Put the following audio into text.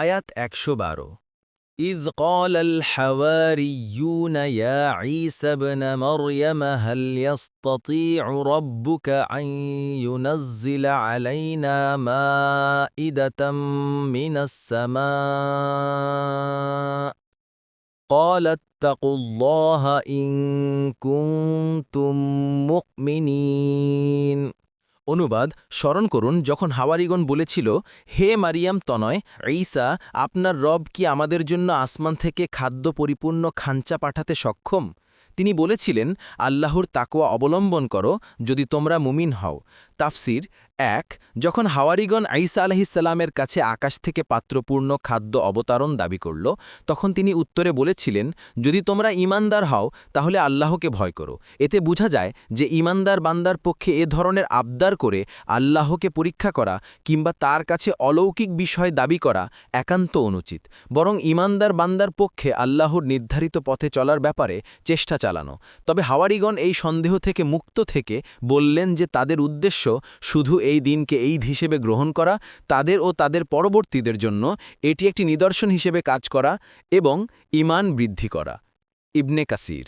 আয়াত ১১২ إذ قال الحواريون يا عيسى ابن مريم هل يستطيع ربك أن ينزل علينا مائدة من السماء قال اتقوا الله إن كنتم مؤمنين অনুবাদ স্মরণ করুন যখন হাওয়ারিগণ বলেছিল, হে মারিয়াম তনয় ঈসা, আপনার রব কি আমাদের জন্য আসমান থেকে খাদ্য পরিপূর্ণ খাঞ্চা পাঠাতে সক্ষম? তিনি বলেছিলেন, আল্লাহর তাকওয়া অবলম্বন করো যদি তোমরা মুমিন হও। তাফসির ১ যখন হাওয়ারিগণ ঈসা আলাইহিসসালামের কাছে আকাশ থেকে পাত্রপূর্ণ খাদ্য অবতারণ দাবি করল, তখন তিনি উত্তরে বলেছিলেন, যদি তোমরা ঈমানদার হও তাহলে আল্লাহকে ভয় করো। এতে বোঝা যায় যে ঈমানদার বান্দার পক্ষে এ ধরনের আবদার করে আল্লাহকে পরীক্ষা করা কিংবা তার কাছে অলৌকিক বিষয় দাবি করা একান্ত অনুচিত, বরং ঈমানদার বান্দার পক্ষে আল্লাহর নির্ধারিত পথে চলার ব্যাপারে চেষ্টা চালানো। তবে হাওয়ারিগণ এই সন্দেহ থেকে মুক্ত থেকে বললেন যে তাদের উদ্দেশ্য শুধু এই দিনকে ঈদ হিসেবে গ্রহণ করা, তাদের ও তাদের পরবর্তীদের জন্য এটি একটি নিদর্শন হিসেবে কাজ করা এবং ঈমান বৃদ্ধি করা। ইবনে কাসির।